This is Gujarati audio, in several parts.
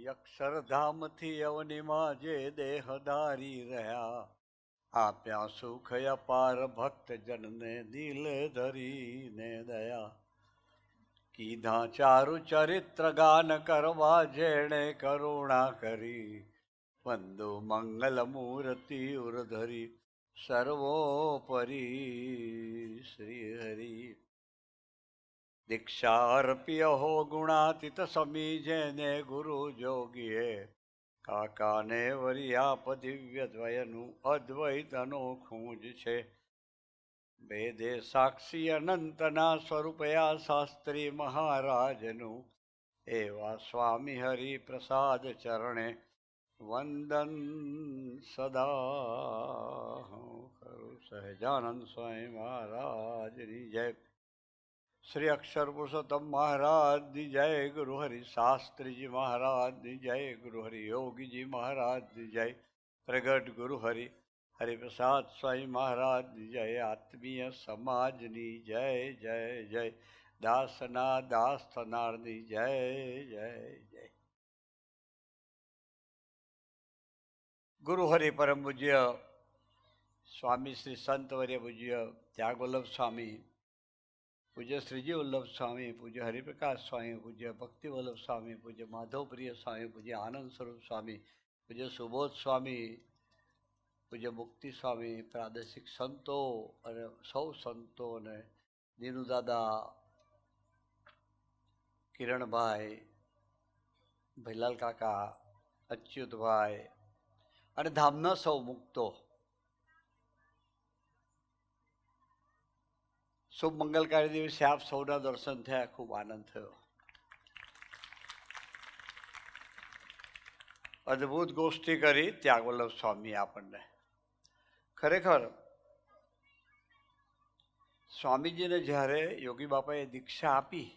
અક્ષરધામથી અવનીમાં જે દેહધારી રહ્યા, આપ્યા સુખ અપાર ભક્ત જનને દિલ ધરીને દયા. કીધા ચારુ ચરિત્ર ગાન કરવા જેણે કરુણા કરી, વંદુ મંગલ મૂર્તિ ઉરધરી સર્વોપરી શ્રી હરિ. દીક્ષા અર્પ્ય હો ગુણાતીત સમી જેને ગુરુ જોગીએ, કાકાને વરિયાપ દિવ્ય દ્વયનું અદ્વૈત અનોખું જ છે. વેદે સાક્ષી અનંતના સ્વરૂપયા શાસ્ત્રી મહારાજનું, એવા સ્વામી હરિપ્રસાદ ચરણે વંદન સદા કરું. સહજાનંદ સ્વામી મહારાજની જય. શ્રી અક્ષર પુરુષોત્તમ મહારાજની જય. ગુરુ હરિ શાસ્ત્રીજી મહારાજની જય. ગુરુ હરિ યોગીજી મહારાજની જય. પ્રગટ ગુરુ હરિ હરિપ્રસાદ સ્વામી મહારાજની જય. આત્મીય સમાજની જય જય જય. દાસના દાસ થનારની જય જય જય. ગુરુ હરિ પરમ પૂજ્ય સ્વામી શ્રી સંત વર્ય પૂજ્ય ત્યાગવલ્લભ સ્વામી, પૂજ્ય શ્રીજી વલ્લભ સ્વામી, પૂજ્ય હરિપ્રકાશ સ્વામી, પૂજ્ય ભક્તિ વલ્લભ સ્વામી, પૂજ્ય માધવપ્રિય સ્વામી, પૂજ્ય આનંદ સ્વરૂપ સ્વામી, પૂજ્ય સુબોધ સ્વામી, પૂજ્ય મુક્તિ સ્વામી, પ્રાદેશિક સંતો અને સૌ સંતો અને દીનુદાદા, કિરણભાઈ, ભૈલાલ કાકા, અચ્યુતભાઈ અને ધામના સૌ મુક્તો, શુભ મંગલકારી દિવસે આપ સૌના દર્શન થયા, ખૂબ આનંદ થયો. અદ્ભુત ગોષ્ઠી કરી ત્યાગવલ્લભ સ્વામી આપણને. ખરેખર સ્વામીજીને જ્યારે યોગી બાપાએ દીક્ષા આપી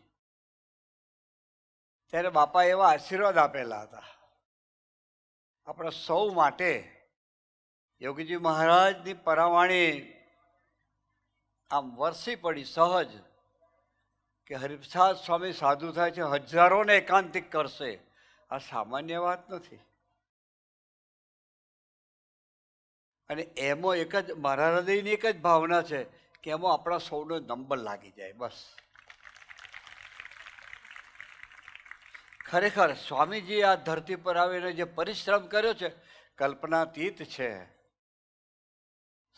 ત્યારે બાપા એવા આશીર્વાદ આપેલા હતા આપણા સૌ માટે. યોગીજી મહારાજની પરાવાણી આમ વરસી પડી સહજ કે હરિપ્રસાદ સ્વામી સાધુ થાય છે, હજારોને એકાંતિક કરશે. આ સામાન્ય વાત નથી. અને એમાં એક જ મારા હૃદયની એક જ ભાવના છે કે એમાં આપણા સૌનો નંબર લાગી જાય બસ. ખરેખર સ્વામીજી આ ધરતી પર આવીને જે પરિશ્રમ કર્યો છે કલ્પનાતીત છે.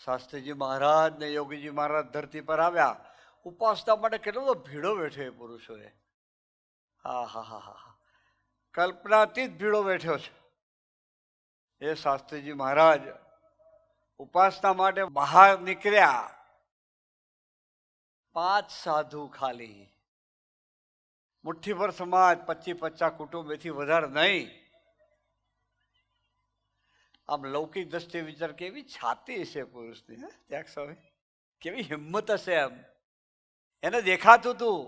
શાસ્ત્રીજી મહારાજ ને યોગીજી મહારાજ ધરતી પર આવ્યા, ઉપાસના માટે કેટલો બધો ભીડો બેઠ્યો એ પુરુષોએ. હા હા હા હા, કલ્પનાતીત ભીડો બેઠ્યો છે. એ શાસ્ત્રીજી મહારાજ ઉપાસના માટે બહાર નીકળ્યા, 5 સાધુ ખાલી, મુઠ્ઠીભર સમાજ, 25-50 કુટુંબ, એથી વધારે નહીં. આમ લૌકિક દ્રષ્ટિએ વિચાર કેવી છાતી હશે પુરુષની, ત્યાગ સ્વામી કેવી હિંમત હશે. એમ એને દેખાતું હતું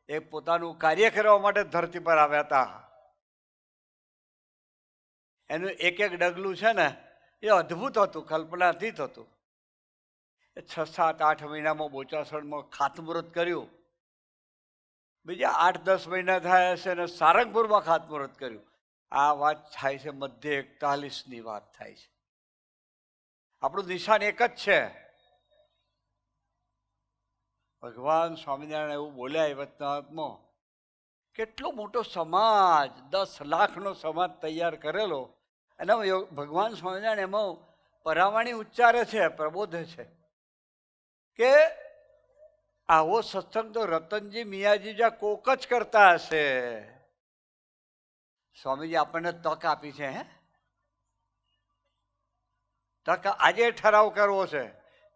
એ પોતાનું કાર્ય કરવા માટે ધરતી પર આવ્યા હતા. એનું એક એક ડગલું છે ને એ અદ્ભુત હતું, કલ્પનાતીત હતું. 6-7-8 મહિનામાં બોચાસણમાં ખાતમુહૂર્ત કર્યું, બીજા 8-10 મહિના થયા હશે અને સારંગપુરમાં ખાતમુહૂર્ત કર્યું. આ વાત થાય છે મધ્ય 41ની વાત થાય છે. આપણું નિશાન એક જ છે. ભગવાન સ્વામિનારાયણ એવું બોલ્યા એ વચનામૃતમાં, કેટલો મોટો સમાજ, 10 લાખનો સમાજ તૈયાર કરેલો. અને ભગવાન સ્વામિનારાયણ એમાં પરાવાણી ઉચ્ચારે છે, પ્રબોધે છે કે આવો સત્સંગ તો રતનજી મિયાજી જ્યાં કોક જ કરતા હશે. સ્વામીજી આપણને તક આપી છે. તક આજે ઠરાવ કરવો છે.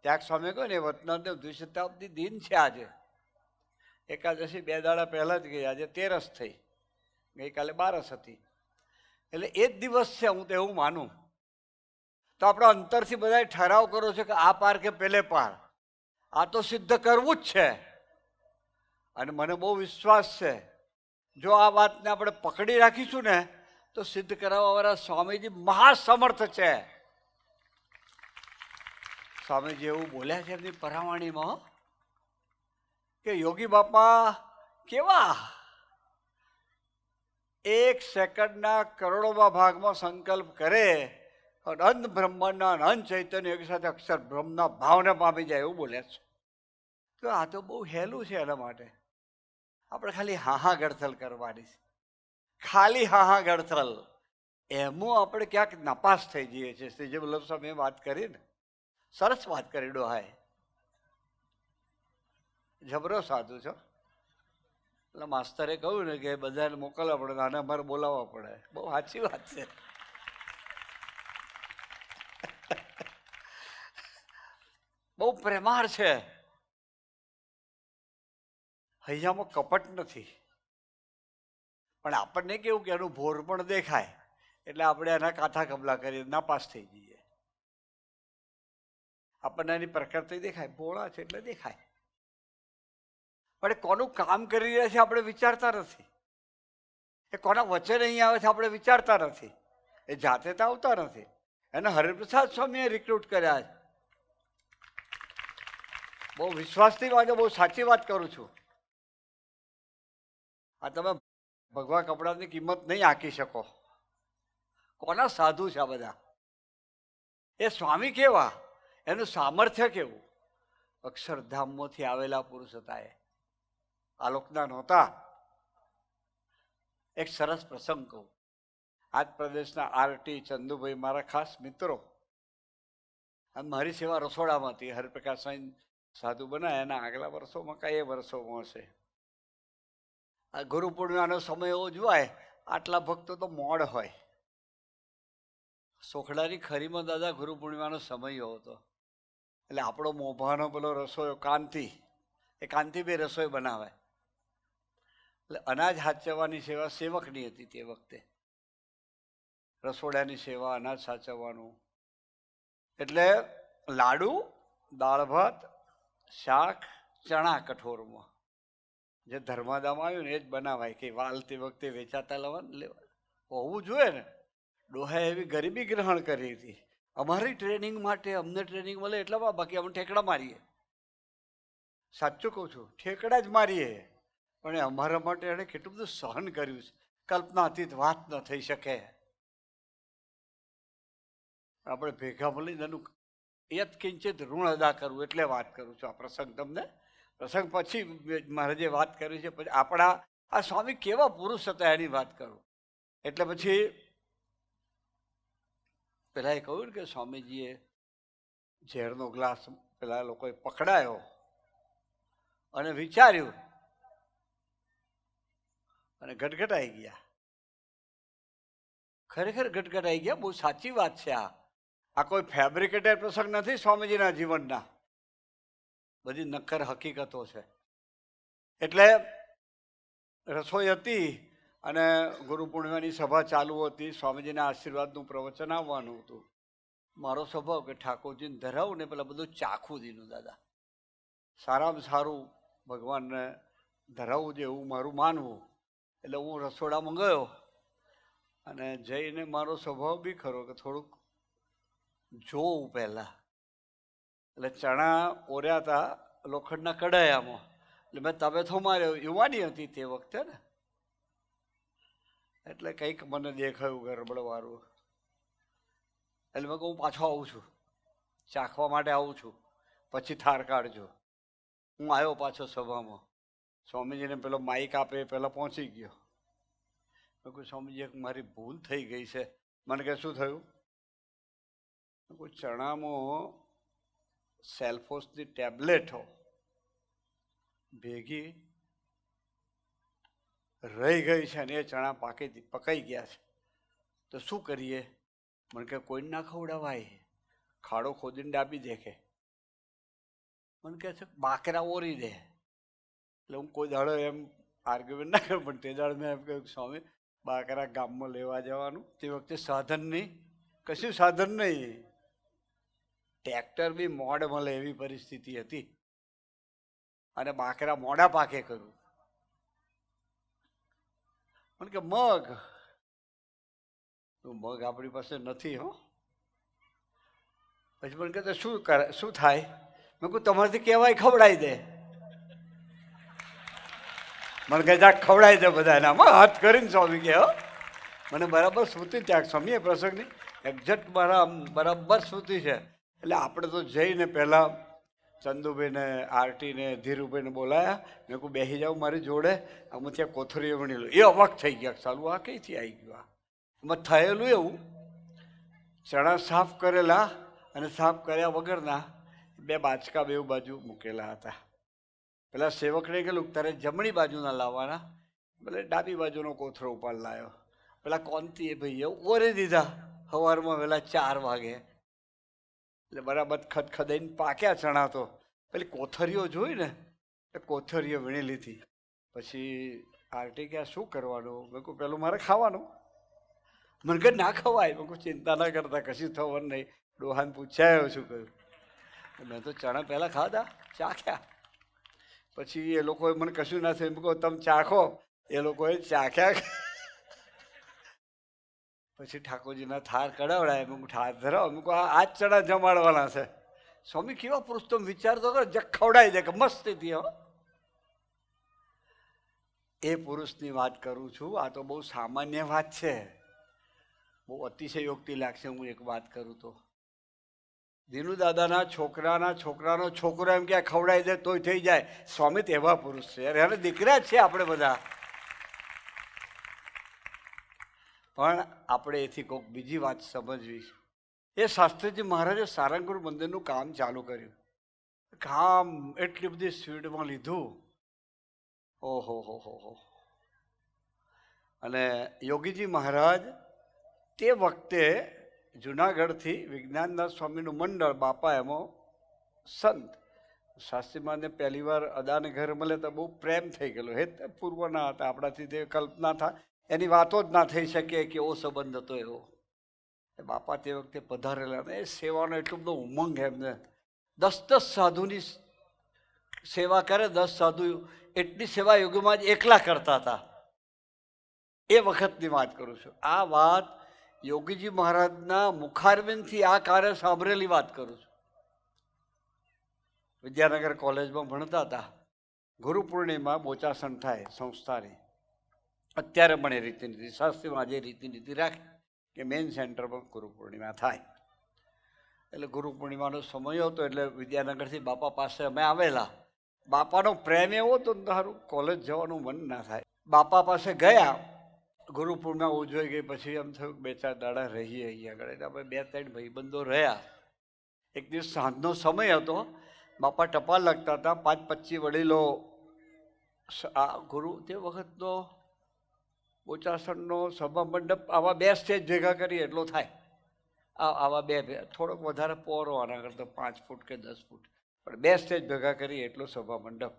ત્યાગ સ્વામી કહો ને વતનાદેવ દ્વિશતાબ્દી દિન છે આજે. એકાદશી 2 દાડા પહેલા જ ગઈ, આજે 13સ થઈ, ગઈકાલે 12સ હતી. એટલે એ જ દિવસ છે, હું તો એવું માનું. તો આપણા અંતરથી બધાએ ઠરાવ કર્યો છે કે આ પાર કે પેલે પાર, આ તો સિદ્ધ કરવું જ છે. અને મને બહુ વિશ્વાસ છે જો આ વાતને આપણે પકડી રાખીશું ને તો સિદ્ધ કરાવવાવાળા સ્વામીજી મહાસમર્થ છે. સ્વામીજી એવું બોલ્યા છે એમની પરાવાણીમાં કે યોગી બાપા કેવા 1 સેકન્ડના કરોડોમાં ભાગમાં સંકલ્પ કરે અને અંત બ્રહ્માંડના અંત ચૈતન્ય એક સાથે અક્ષર બ્રહ્મના ભાવને પામી જાય એવું બોલ્યા છે. તો આ તો બહુ હેલું છે. એના માટે આપણે ખાલી હાહા ગડથલ કરવાની છે. ખાલી હાહા ગડથલ એમાં આપણે ક્યાંક નાપાસ થઈ જઈએ છીએ. શ્રીજી વલ્લભ સ્વામીએ વાત કરી ને, સરસ વાત કરી ડોહાએ. જબરો સાધુ છો. એટલે માસ્તરે કહ્યું ને કે બધાને મોકલવા પડે અને અમારે બોલાવવા પડે. બહુ સાચી વાત છે. બહુ પ્રેમાળ છે. હૈયામાં કપટ નથી. પણ આપણને કેવું કે એનું ભોર પણ દેખાય એટલે આપણે એના કાથા કબલા કરી નાપાસ થઈ જઈએ. આપણને એની પ્રકૃતિ દેખાય, ભોળા છે એટલે દેખાય. પણ એ કોનું કામ કરી રહ્યા છે આપણે વિચારતા નથી. એ કોના વચન અહીં આવે છે આપણે વિચારતા નથી. એ જાતે તો આવતા નથી. એને હરિપ્રસાદ સ્વામીએ રિક્રુટ કર્યા છે. બહુ વિશ્વાસથી વાત, બહુ સાચી વાત કરું છું. આ તમે ભગવા કપડાની કિંમત નહીં આંકી શકો. કોના સાધુ છે આ બધા? એ સ્વામી કેવા, એનું સામર્થ્ય કેવું. અક્ષરધામમાંથી આવેલા પુરુષ હતા. એ આલોકના નહોતા. એક સરસ પ્રસંગ કહું. આજ પ્રદેશના આરટી ચંદુભાઈ મારા ખાસ મિત્રો, અને મારી સેવા રસોડામાં હતી. હરિપ્રકાશ સ્વામી સાધુ બનાવ્યા એના આગલા વર્ષોમાં કઈ વર્ષોમાં હશે. આ ગુરુ પૂર્ણિમાનો સમય એવો જોવાય, આટલા ભક્તો તો મોડ હોય. સોખડાની ખરીમાં દાદા ગુરુ પૂર્ણિમાનો સમય એવો હતો. એટલે આપણો મોભાનો પેલો રસોઈ કાંતિ, એ કાંતિભાઈ રસોઈ બનાવે. એટલે અનાજ સાચવવાની સેવા સેવકની હતી તે વખતે. રસોડાની સેવા, અનાજ સાચવવાનું. એટલે લાડુ, દાળ ભાત, શાક, ચણા કઠોરમાં જે ધર્માદામાં આવ્યું ને એ જ બનાવાય. કે વાલ તે વખતે વેચાતા લેવા હોવું જોઈએ ને. ડોહાએ એવી ગરીબી ગ્રહણ કરી હતી. અમારી ટ્રેનિંગ માટે અમને ટ્રેનિંગ મળે એટલામાં, બાકી અમે ઠેકડા મારીએ. સાચું કહું છું, ઠેકડા જ મારીએ. પણ એ અમારા માટે એણે કેટલું બધું સહન કર્યું છે, કલ્પનાતીત વાત ન થઈ શકે. આપણે ભેગા મળીને એનું યત કિંચિત ઋણ અદા કરવું એટલે વાત કરું છું. આ પ્રસંગ તમને પ્રસંગ પછી મારે જે વાત કરવી છે, પછી આપણા આ સ્વામી કેવા પુરુષ હતા એની વાત કરું. એટલે પછી પેલા એ કહ્યું ને કે સ્વામીજીએ ઝેરનો ગ્લાસ પેલા લોકોએ પકડાયો અને વિચાર્યું અને ગટગટાઈ ગયા. ખરેખર ગટગટાઈ ગયા. બહુ સાચી વાત છે. આ કોઈ ફેબ્રિકેટેડ પ્રસંગ નથી સ્વામીજીના જીવનના. બધી નક્કર હકીકતો છે. એટલે રસોઈ હતી અને ગુરુ પૂર્ણિમાની સભા ચાલુ હતી. સ્વામીજીના આશીર્વાદનું પ્રવચન આવવાનું હતું. મારો સ્વભાવ કે ઠાકોરજીને ધરાવું ને પેલા બધું ચાખું દીધું દાદા. સારામાં સારું ભગવાનને ધરાવવું છે એવું મારું માનવું. એટલે હું રસોડામાં ગયો અને જઈને મારો સ્વભાવ બી ખરો કે થોડુંક જોવું પહેલાં. એટલે ચણા ઓર્યા હતા લોખંડના કડાયામાં. એટલે મેં તવેથો માર્યો. યુવાની હતી તે વખતે ને, એટલે કંઈક મને દેખાયું ગરબડવાળું. એટલે મેં કહું હું પાછો આવું છું, ચાખવા માટે આવું છું, પછી થાર કાઢજો. હું આવ્યો પાછો સભામાં. સ્વામીજીને પેલો માઇક આપે પહેલાં પહોંચી ગયો. મેં કહું સ્વામીજી એક મારી ભૂલ થઈ ગઈ છે. મને કે શું થયું? કોઈ ચણામાં સેલ્ફોસની ટેબ્લેટો ભેગી રહી ગઈ છે અને એ ચણા પકાઈ ગયા છે, તો શું કરીએ? મને કે કોઈને ના ખવડાવાય, ખાડો ખોદીને ડાબી દેખે. મને કહે છે બાકરા ઓરી દે. એટલે હું કોઈ દાડો એમ આર્ગ્યુમેન્ટ ના કરું, પણ તે દાડો મેં એમ કહ્યું સ્વામી બાકરા ગામમાં લેવા જવાનું. તે વખતે સાધન નહીં, કશું સાધન નહીં. ટ્રેક્ટર બી મોડ મળે એવી પરિસ્થિતિ હતી અને બાકરા મોડા પાકે કર્યું. મને કે મગ આપણી પાસે નથી હો. પછી મને કહે શું થાય? મેં કહું તમારાથી કહેવાય ખવડાવી દે. મને કહે જા ખવડાવી દે બધા એનામાં હાથ કરીને સ્વામી કે હો મને બરાબર સ્મૃતિ ત્યાં સ્વામીએ પ્રસંગની એક્ઝેક્ટ મારા બરાબર સ્મૃતિ છે. એટલે આપણે તો જઈને પહેલાં ચંદુભાઈને આરતીને ધીરુભાઈને બોલાયા. મેં કહું બેસી જાઉં મારી જોડે. આમાં ત્યાં કોથળીઓ વણી લો. એ અવાક થઈ ગયા સાલું આ કઈથી આવી ગયું. એમાં થયેલું એવું ચણા સાફ કરેલા અને સાફ કર્યા વગરના બે બાચકા બેઉ બાજુ મૂકેલા હતા. પેલા સેવકને કહેલું તારે જમણી બાજુના લાવવાના, એટલે ડાબી બાજુનો કોથળો ઉપાડ લાવ્યો. પેલા કોંતીએ ભાઈએ ઓરી દીધા સવારમાં વહેલા 4 વાગે. એટલે બરાબર ખદખદાઈને પાક્યા ચણા. તો પેલી કોથરીઓ જોઈ ને એ કોથરીઓ વીણી લીધી. પછી આરતી કે શું કરવાનું? મેં કહું પેલું મારે ખાવાનું. મને કે ના ખવાય. મેં કહું ચિંતા ના કરતા કશું થવાનું નહીં. ડોહાને પૂછાયો શું કહ્યું. મેં તો ચણા પહેલાં ખાધા ચાખ્યા. પછી એ લોકોએ મને કશું ના થયું. મેં કહું તમે ચાખો. એ લોકોએ ચાખ્યા. પછી ઠાકોરજીના થાર કઢાવડાય. મેં ઠાર ધરાવ. મેં કહું આ જ ચણા જમાડવાના છે. સ્વામી કેવા પુરુષ તો વિચારતો કરો જગ ખવડાવી દે કે મસ્તીથી. હો એ પુરુષની વાત કરું છું. આ તો બહુ સામાન્ય વાત છે. બહુ અતિશયોક્તિ લાગશે હું એક વાત કરું તો. દીનુ દાદાના છોકરાનો છોકરો એમ કે ખવડાવી દે તોય થઈ જાય. સ્વામી તેવા પુરુષ છે. અરે દીકરા જ છે આપણે બધા. પણ આપણે એથી કોઈક બીજી વાત સમજવી છે. એ શાસ્ત્રીજી મહારાજે સારંગપુર મંદિરનું કામ ચાલુ કર્યું. કામ એટલી બધી સ્પીડમાં લીધું. ઓહો હો હો હો. અને યોગીજી મહારાજ તે વખતે જુનાગઢથી વિજ્ઞાનદાસ સ્વામીનું મંડળ બાપા એમાં સંત શાસ્ત્રીમાને પહેલી વાર અદાને ઘર મળે તો બહુ પ્રેમ થઈ ગયેલો. હે પૂર્વના હતા આપણાથી તે કલ્પના થાય એની વાતો જ ના થઈ શકે કે એવો સંબંધ હતો એવો. બાપા તે વખતે પધારેલા ને એ સેવાનો એટલો બધો ઉમંગ એમને. 10 સાધુની સેવા કરે. 10 સાધુ એટલી સેવા યુગમાં જ એકલા કરતા હતા. એ વખતની વાત કરું છું. આ વાત યોગીજી મહારાજના મુખારબિંદથી આ કાર્ય સાંભળેલી વાત કરું છું. વિદ્યાનગર કોલેજમાં ભણતા હતા. ગુરુ પૂર્ણિમા બોચાસન થાય સંસ્થાની. અત્યારે પણ એ રીતિનીતિ શાસ્ત્રીમાં જે રીતિનીતિ રાખે કે મેઇન સેન્ટરમાં ગુરુ પૂર્ણિમા થાય. એટલે ગુરુ પૂર્ણિમાનો સમય હતો. એટલે વિદ્યાનગરથી બાપા પાસે અમે આવેલા. બાપાનો પ્રેમ એવો તો તારું કોલેજ જવાનું મન ના થાય. બાપા પાસે ગયા. ગુરુ પૂર્ણિમા ઉજવાઈ ગઈ. પછી એમ થયું 2-4 દાડા રહીએ અહીંયા આગળ. એટલે અમે 2-3 ભાઈબંધો રહ્યા. એક દિવસ સાંજનો સમય હતો. બાપા ટપાલ લખતા હતા. 5-25 વડીલો આ ગુરુ તે વખતનો બોચાસનનો સભા મંડપ આવા 2 સ્ટેજ ભેગા કરીએ એટલો થાય. આવા 2 થોડોક વધારે પહોળો આના કરતા 5 ફૂટ કે 10 ફૂટ. પણ 2 સ્ટેજ ભેગા કરીએ એટલો સભા મંડપ.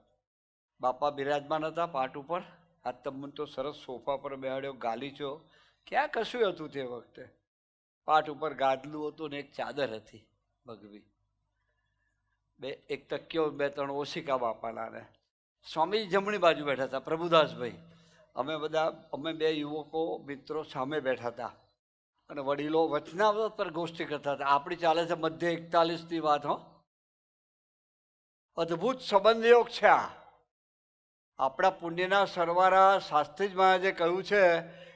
બાપા બિરાજમાન હતા પાટ ઉપર. આ તમને તો સરસ સોફા પર બેહાડ્યો. ગાલીચો ક્યાં કશું હતું તે વખતે. પાટ ઉપર ગાદલું હતું ને એક ચાદર હતી ભગવી. એક તકિયો 2-3 ઓશિકા બાપાના. ને સ્વામી જમણી બાજુ બેઠા હતા. પ્રભુદાસભાઈ અમે 2 યુવકો મિત્રો સામે બેઠા હતા. અને વડીલો વચનાવત પર ગોષ્ઠી કરતા હતા. આપણી ચાલે છે મધ્ય 41ની વાત. હો અદ્ભુત સંબંધ યોગ છે આ. આપણા પુણ્યના સરવારા શાસ્ત્રીજી મહારાજે કહ્યું છે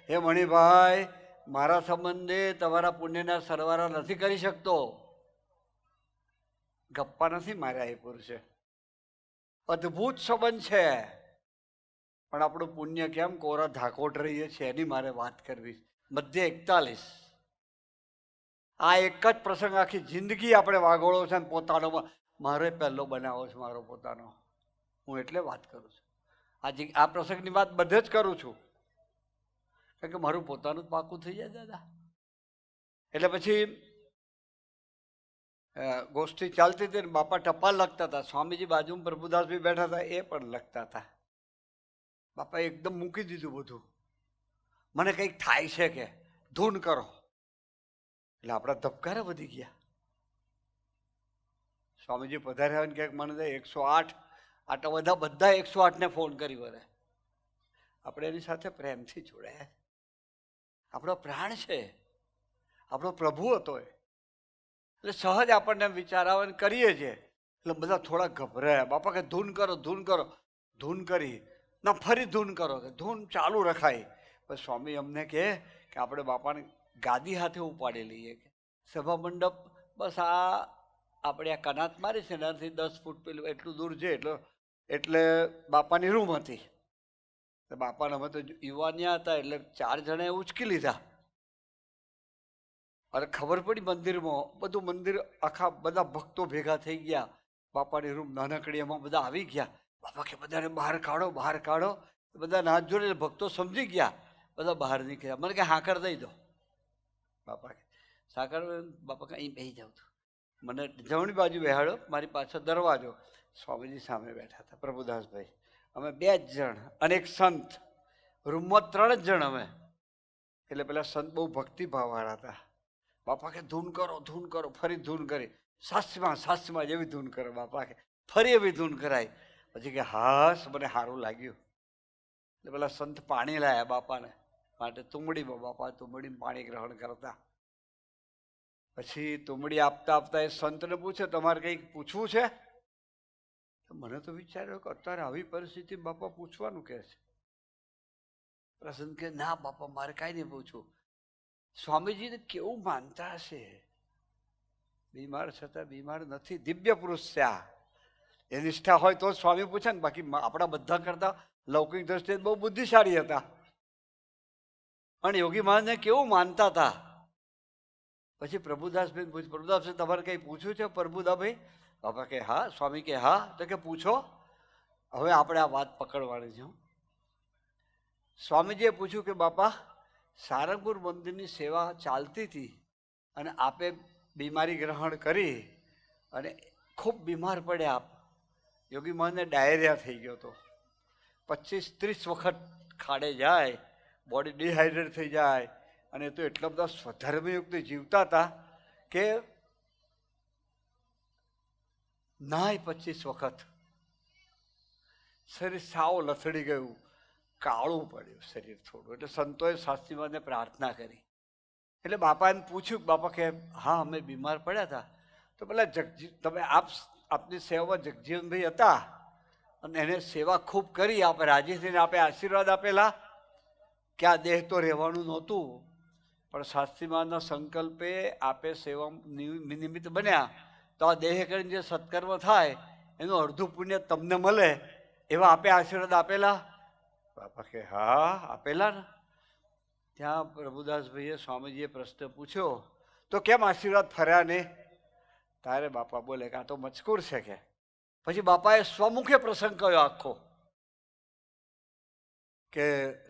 હે મણિભાઈ મારા સંબંધે તમારા પુણ્યના સરવારા નથી કરી શકતો. ગપ્પા નથી માર્યા એ પુરુષે. અદ્ભુત સંબંધ છે. પણ આપણું પુણ્ય કેમ કોરા ધાકોટ રહીએ છીએ એની મારે વાત કરવી. મધ્ય 41 આ એક જ પ્રસંગ આખી જિંદગી આપણે વાગોળો છે. ને પોતાનો મારે પહેલો બનાવો છે મારો પોતાનો. હું એટલે વાત કરું છું. આજે આ પ્રસંગની વાત બધે જ કરું છું કારણ કે મારું પોતાનું જ પાકું થઈ જાય દાદા. એટલે પછી ગોષ્ઠી ચાલતી હતી. બાપા ટપાલ લખતા હતા. સ્વામીજી બાજુમાં પ્રભુદાસભાઈ બેઠા હતા. એ પણ લખતા હતા. બાપાએ એકદમ મૂકી દીધું બધું. મને કંઈક થાય છે કે ધૂન કરો. એટલે આપણા ધબકારા વધી ગયા. સ્વામીજી પધાર્યા ને ક્યાંક મને 108 આટલા બધા 108ને ફોન કરી વળે. આપણે એની સાથે પ્રેમથી જોડાયા. આપણો પ્રાણ છે. આપણો પ્રભુ હતો એ. એટલે સહજ આપણને વિચાર આવે ને કરીએ છીએ. એટલે બધા થોડા ગભરાયા. બાપા કે ધૂન કરો ધૂન કરો. ધૂન કરી. ના ફરી ધૂન કરો, કે ધૂન ચાલુ રખાય. પછી સ્વામી અમને કહે કે આપણે બાપાને ગાદી હાથે ઉપાડી લઈએ, કે સભા મંડપ બસ આ આપણે આ કનાત મારી છે ને એનાથી 10 ફૂટ પેલું એટલું દૂર છે, એટલે બાપાની રૂમ હતી. બાપાને અમે તો યુવાનિયા હતા એટલે 4 જણાએ ઉચકી લીધા. અને ખબર પડી મંદિરમાં બધું, મંદિર આખા બધા ભક્તો ભેગા થઈ ગયા. બાપાની રૂમ નાનકડી, એમાં બધા આવી ગયા. બાપા કે બધાને બહાર કાઢો, બહાર કાઢો. બધા નાચ જોડે ભક્તો સમજી ગયા, બધા બહાર નીકળ્યા. મને કે હાકર દઈ દો. બાપા કે સાકર, બાપા કે અહીં બેસી જાઉં છું. મને જમણી બાજુ બેહાડો, મારી પાછળ દરવાજો. સ્વામીજી સામે બેઠા હતા, પ્રભુદાસભાઈ, અમે 2 જ જણ અને એક સંત. રૂમમાં 3 જ જણ અમે. એટલે પેલા સંત બહુ ભક્તિભાવવાળા હતા. બાપા કે ધૂન કરો, ધૂન કરો. ફરી ધૂન કરી, સાસમાં જેવી ધૂન કરો. બાપા કે ફરી એવી ધૂન કરાય. પછી કે હાસ, મને સારું લાગ્યું. એટલે પેલા સંત પાણી લાયા બાપાને માટે તુંબડીમાં. બાપા તુંબડીમાં પાણી ગ્રહણ કરતા. પછી તુંબડી આપતા આપતા એ સંતને પૂછે, તમારે કંઈક પૂછવું છે? મને તો વિચાર્યો કે અત્યારે આવી પરિસ્થિતિ બાપા પૂછવાનું કે છે. પ્રસન્ન કે ના બાપા, મારે કાંઈ નહીં પૂછવું. સ્વામીજીને કેવું માનતા હશે, બીમાર છતાં બીમાર નથી, દિવ્ય પુરુષ છે આ. એ નિષ્ઠા હોય તો સ્વામી પૂછે ને, બાકી આપણા બધા કરતા લૌકિક દ્રષ્ટિએ બહુ બુદ્ધિશાળી હતા. અને યોગી મહારાજને કેવું માનતા હતા. પછી પ્રભુદાસભાઈ પૂછ્યું, પ્રભુદાસભાઈ તમારે કંઈ પૂછ્યું છે પ્રભુદાભાઈ? બાપા કે હા. સ્વામી કે હા. તો કે પૂછો. હવે આપણે આ વાત પકડવાની છે. સ્વામીજીએ પૂછ્યું કે બાપા, સારંગપુર મંદિરની સેવા ચાલતી હતી અને આપે બીમારી ગ્રહણ કરી અને ખૂબ બીમાર પડ્યા આપ. યોગી મહારાજને ડાયરિયા થઈ ગયો હતો. 25-30 વખત ખાડે જાય, બોડી ડિહાઇડ્રેટ થઈ જાય. અને તો એટલા બધા સ્વધર્મયુક્ત જીવતા હતા કે નાય 25 વખત. શરીર સાવ લથડી ગયું, કાળું પડ્યું શરીર થોડું. એટલે સંતોએ શાસ્ત્રીમાને પ્રાર્થના કરી. એટલે બાપાને પૂછ્યું, બાપા કે હા અમે બીમાર પડ્યા હતા. તો પેલા તમે આપની સેવામાં જગજીવનભાઈ હતા અને એને સેવા ખૂબ કરી. આપણે રાજી થઈને આપે આશીર્વાદ આપેલા કે આ દેહ તો રહેવાનું નહોતું, પણ શાસ્ત્રીમાના સંકલ્પે આપે સેવા નિમિત્ત બન્યા તો આ દેહ કરીને જે સત્કર્મ થાય એનું અડધું પુણ્ય તમને મળે, એવા આપે આશીર્વાદ આપેલા? બાપા કે હા આપેલા ને. ત્યાં પ્રભુદાસભાઈએ સ્વામીજીએ પ્રશ્ન પૂછ્યો, તો કેમ આશીર્વાદ ફર્યા ને? તારે બાપા બોલે કે આ તો મજકૂર છે કે. પછી બાપાએ સ્વમુખે પ્રસંગ કહ્યો આખો, કે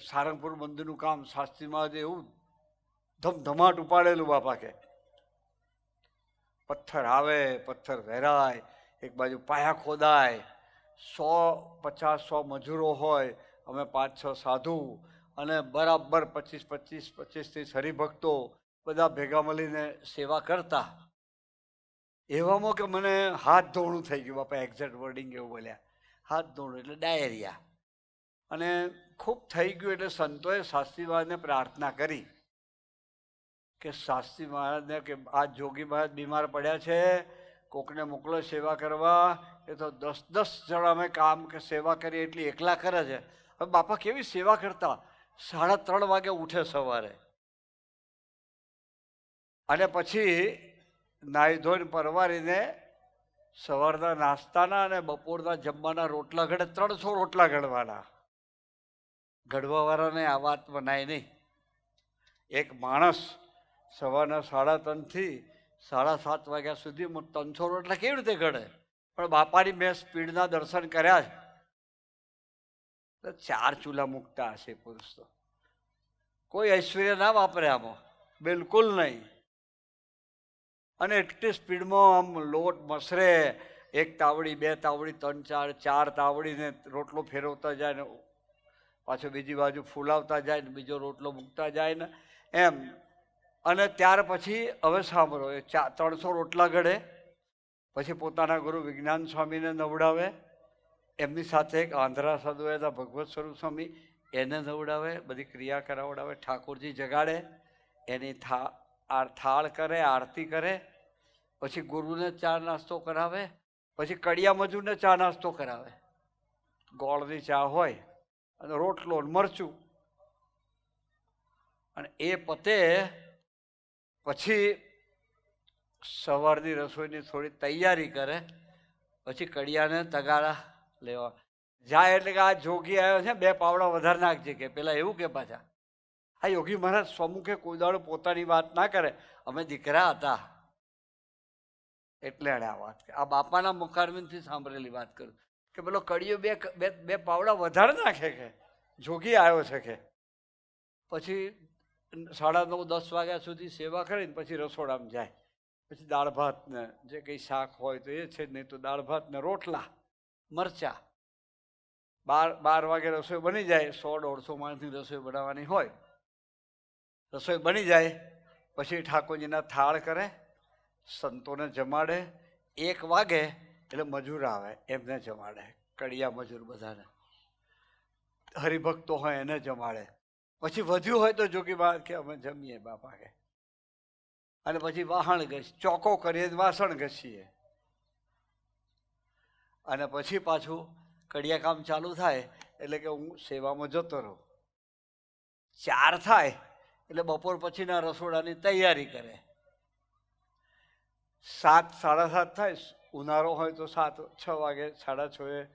સારંગપુર મંદિરનું કામ શાસ્ત્રીમાં એવું ધમધમાટ ઉપાડેલું. બાપા કે પથ્થર આવે, પથ્થર વહેરાય, એક બાજુ પાયા ખોદાય, 150-100 મજૂરો હોય, અમે 5-6 સાધુ અને બરાબર 25-30 હરિભક્તો બધા ભેગા મળીને સેવા કરતા. એવામાં કે મને હાથ ધોણું થઈ ગયું. બાપા એક્ઝેક્ટ વર્ડિંગ એવું બોલ્યા, હાથ ધોણું એટલે ડાયરિયા. અને ખૂબ થઈ ગયું એટલે સંતોએ શાસ્ત્રી મહારાજને પ્રાર્થના કરી કે શાસ્ત્રી મહારાજને કે આ જોગી મહારાજ બીમાર પડ્યા છે, કોકને મોકલો સેવા કરવા. એ તો 10 જણા અમે કામ કે સેવા કરીએ એટલી એકલા કરે છે. હવે બાપા કેવી સેવા કરતા, 3:30 વાગે ઉઠે સવારે અને પછી નાહી ધોઈને પરવારીને સવારના નાસ્તાના અને બપોરના જમવાના રોટલા ઘડે. 300 રોટલા ઘડવાના. ઘડવાવાળાને આ વાત બનાય નહીં. એક માણસ સવારના 3:30 થી 7:30 વાગ્યા સુધી 300 રોટલા કેવી રીતે ઘડે? પણ બાપાની મેં સ્પીડના દર્શન કર્યા છે. 4 ચૂલા મૂકતા હશે પુરુષ તો. કોઈ ઐશ્વર્ય ના વાપરે આમાં, બિલકુલ નહીં. અને એટલી સ્પીડમાં આમ લોટ મસરે, 1 તાવડી 2 તાવડી 3 4 તાવડીને રોટલો ફેરવતા જાય ને પાછો બીજી બાજુ ફૂલાવતા જાય ને બીજો રોટલો મૂકતા જાય ને એમ. અને ત્યાર પછી હવે સાંભળો, એ 300 રોટલા ઘડે. પછી પોતાના ગુરુ વિજ્ઞાન સ્વામીને નવડાવે, એમની સાથે એક આંધ્રા સાધુ હતા ભગવત સ્વરૂપ સ્વામી, એને નવડાવે, બધી ક્રિયા કરાવડાવે, ઠાકોરજી જગાડે, એની થાળ કરે, આરતી કરે, પછી ગુરુને ચા નાસ્તો કરાવે, પછી કડિયા મજૂરને ચા નાસ્તો કરાવે. ગોળની ચા હોય અને રોટલો ને મરચું. અને એ પતે પછી સવારની રસોઈની થોડી તૈયારી કરે, પછી કડિયાને તગારા લેવા જાય. એટલે કે આ જોગી આવ્યો છે, 2 પાવડા વધારે નાખજે કે પેલા એવું કે પાછા. આ યોગી મહારાજ સ્વમુખે કોઈ દાડો પોતાની વાત ના કરે. અમે દીકરા હતા એટલે એને આ વાત કરી. આ બાપાના મુખારબિંદથી સાંભળેલી વાત કરું કે પેલો કડિયો બે પાવડા વધારે નાખે કે જોગી આવ્યો છે કે. પછી 9:30-10 વાગ્યા સુધી સેવા કરીને પછી રસોડામાં જાય. પછી દાળ ભાત ને જે કંઈ શાક હોય તો એ છે, નહીં તો દાળ ભાત ને રોટલા મરચા. 12 વાગે રસોઈ બની જાય. 100-150 માણસની રસોઈ બનાવવાની હોય. રસોઈ બની જાય પછી ઠાકોરજીના થાળ કરે, સંતોને જમાડે. 1 વાગે એટલે મજૂર આવે એમને જમાડે, કડિયા મજૂર બધાને. હરિભક્તો હોય એને જમાડે. પછી વધ્યું હોય તો જોગી બા કે અમે જમીએ બાપા કે. અને પછી વાહણ ઘસી ચોખ્ખો કરીએ, વાસણ ઘસીએ. અને પછી પાછું કડિયા કામ ચાલુ થાય એટલે કે હું સેવામાં જતો રહું. 4 થાય એટલે બપોર પછીના રસોડાની તૈયારી કરે. 7-7:30 થાય, ઉનાળો હોય તો 6 વાગે 6:30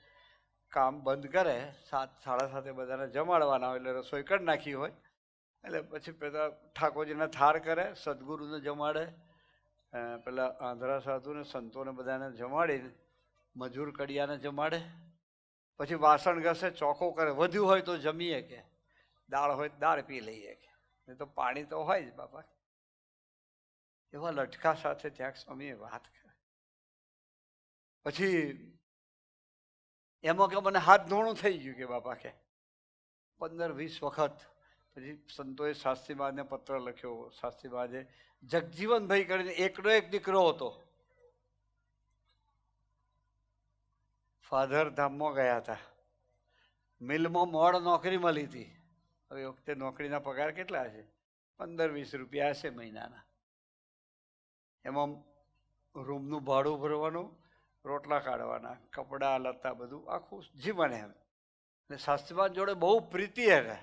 કામ બંધ કરે. 7-7:30 બધાને જમાડવાના હોય એટલે રસોઈ કરી નાખી હોય. એટલે પછી પેલા ઠાકોરજીને થાળ કરે, સદગુરુને જમાડે, પેલા આંધળા સાધુને સંતોને બધાને જમાડીને મજૂર કડિયાને જમાડે. પછી વાસણ ઘસે, ચોખ્ખો કરે. વધ્યું હોય તો જમીએ કે, દાળ હોય તો દાળ પી લઈએ કે, નહીં તો પાણી તો હોય જ બાપા. એવા લટકા સાથે ત્યાં સ્વામીએ વાત કરે. પછી એમાં કે મને હાથ ધોણું થઈ ગયું કે બાપા કે 15-20 વખત. પછી સંતોએ શાસ્ત્રીબાને પત્ર લખ્યો. શાસ્ત્રીબાજે જગજીવનભાઈ કરીને એકનો એક દીકરો હતો. ફાધર ધામમાં ગયા હતા. મિલમાં મોડ નોકરી મળી હતી. હવે વખતે નોકરીના પગાર કેટલા હશે? 15-20 રૂપિયા હશે મહિનાના. એમાં રૂમનું ભાડું ભરવાનું, રોટલા કાઢવાના, કપડાં લતા બધું આખું જીવન એમ. અને શાસ્ત્રીબાન જોડે બહુ પ્રીતિ હતા.